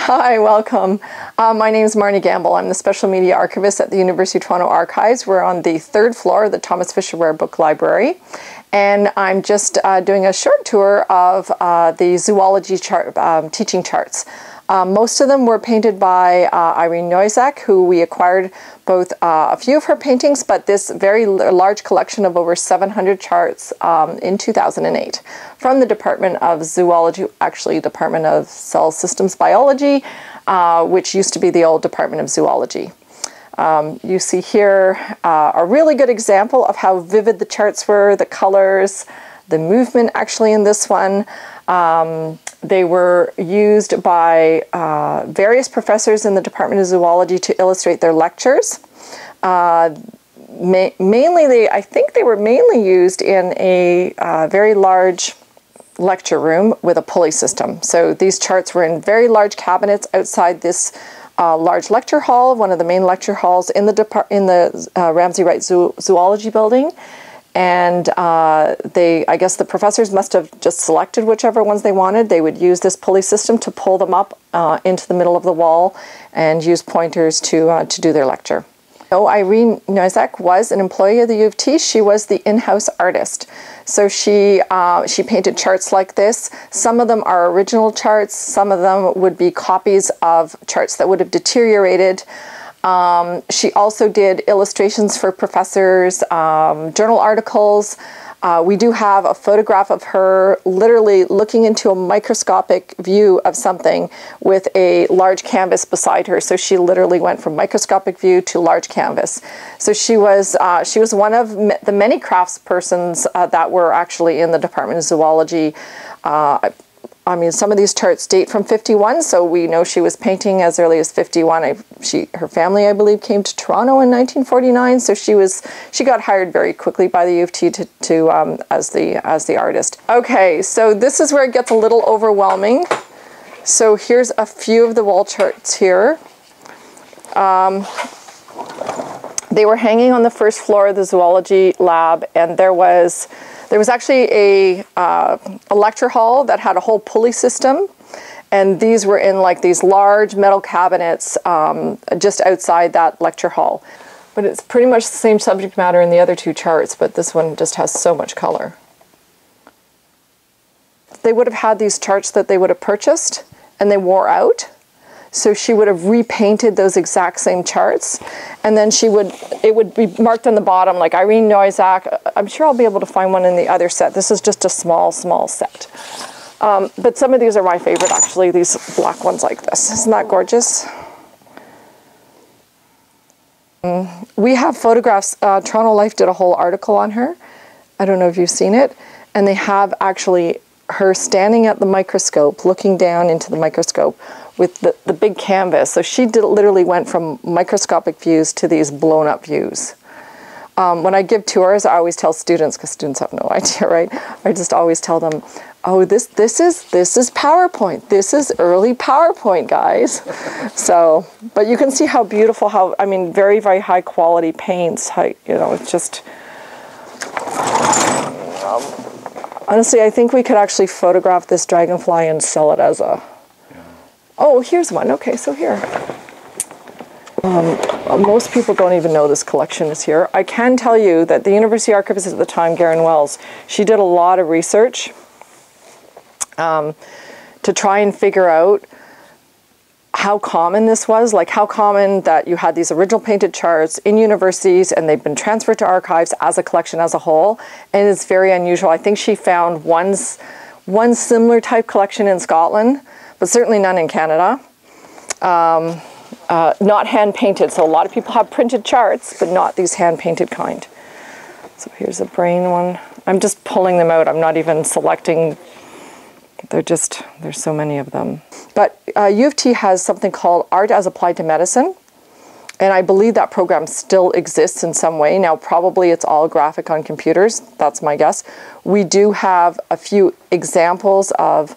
Hi, welcome. My name is Marnee Gamble. I'm the Special Media Archivist at the University of Toronto Archives. We're on the third floor of the Thomas Fisher Ware Book Library. And I'm just doing a short tour of the zoology teaching charts. Most of them were painted by Irene Nosyk, who we acquired both a few of her paintings, but this very large collection of over 700 charts in 2008 from the Department of Zoology, actually Department of Cell Systems Biology, which used to be the old Department of Zoology. You see here a really good example of how vivid the charts were, the colors, the movement actually in this one. They were used by various professors in the Department of Zoology to illustrate their lectures. I think they were mainly used in a very large lecture room with a pulley system. So these charts were in very large cabinets outside this large lecture hall, one of the main lecture halls in the Ramsay Wright Zoology Building. And I guess the professors must have just selected whichever ones they wanted. They would use this pulley system to pull them up into the middle of the wall and use pointers to do their lecture. So Irene Nosyk was an employee of the U of T. She was the in-house artist. So she painted charts like this. Some of them are original charts. Some of them would be copies of charts that would have deteriorated. She also did illustrations for professors, journal articles. We do have a photograph of her literally looking into a microscopic view of something with a large canvas beside her. So she literally went from microscopic view to large canvas. So she was one of the many craftspersons that were actually in the Department of Zoology. I mean, some of these charts date from 51, so we know she was painting as early as 51. Her family, I believe, came to Toronto in 1949, so she got hired very quickly by the U of T as the artist. Okay, so this is where it gets a little overwhelming. So here's a few of the wall charts here. They were hanging on the first floor of the zoology lab, and there was actually a lecture hall that had a whole pulley system, and these were in like these large metal cabinets just outside that lecture hall. But it's pretty much the same subject matter in the other two charts, but this one just has so much color. They would have had these charts that they would have purchased, and they wore out. So she would have repainted those exact same charts, and then it would be marked on the bottom like Irene Nosyk. I'm sure I'll be able to find one in the other set. This is just a small set. But some of these are my favorite, actually, these black ones like this. Isn't that gorgeous? We have photographs. Toronto Life did a whole article on her. I don't know if you've seen it. And they have actually her standing at the microscope, looking down into the microscope with the big canvas. So she literally went from microscopic views to these blown up views. When I give tours, I always tell students, because students have no idea, right? I just always tell them, oh, this is PowerPoint. This is early PowerPoint, guys. So, but you can see how beautiful, I mean, very, very high quality paints. It's just, honestly, I think we could actually photograph this dragonfly and sell it as a, oh, here's one. Okay, so here. Most people don't even know this collection is here. I can tell you that the University Archivist at the time, Garen Wells, she did a lot of research to try and figure out how common this was, like how common that you had these original painted charts in universities and they've been transferred to archives as a collection as a whole, and it's very unusual. I think she found one similar type collection in Scotland, but certainly none in Canada. Not hand-painted, so a lot of people have printed charts, but not these hand-painted kind. So here's a brain one. I'm just pulling them out. I'm not even selecting. There's so many of them. But U of T has something called Art as Applied to Medicine, and I believe that program still exists in some way. Now, probably it's all graphic on computers. That's my guess. We do have a few examples of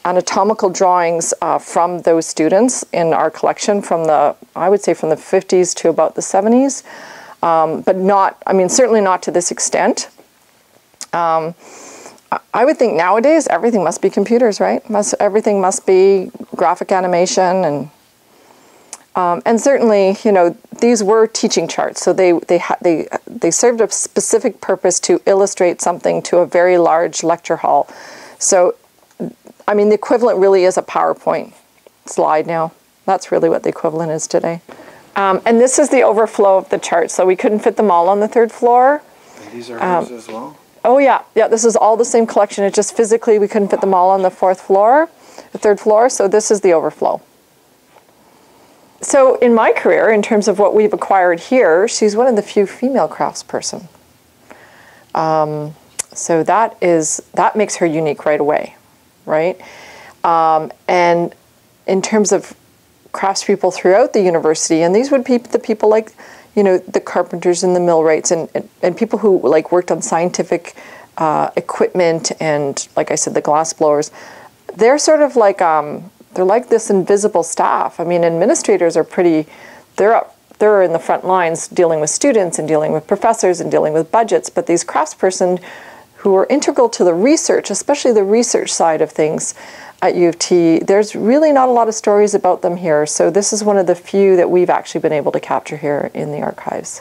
anatomical drawings from those students in our collection from I would say from the 50s to about the 70s, but not, I mean, certainly not to this extent. I would think nowadays everything must be computers, right? Everything must be graphic animation, and certainly, you know, these were teaching charts, so they served a specific purpose to illustrate something to a very large lecture hall. So, I mean, the equivalent really is a PowerPoint slide now. That's really what the equivalent is today. And this is the overflow of the chart, so we couldn't fit them all on the 3rd floor. And these are hers as well? Oh yeah, this is all the same collection. It's just physically we couldn't fit them all on the 4th floor, the 3rd floor, so this is the overflow. So in my career, in terms of what we've acquired here, she's one of the few female craftsperson. So that makes her unique right away, right? And in terms of craftspeople throughout the university, and these would be the people like, you know, the carpenters and the millwrights and people who like worked on scientific equipment and, like I said, the glass blowers. They're sort of like they're like this invisible staff. I mean, administrators are they're in the front lines dealing with students and dealing with professors and dealing with budgets, but these craftsperson who are integral to the research, especially the research side of things at U of T, there's really not a lot of stories about them here. So this is one of the few that we've actually been able to capture here in the archives.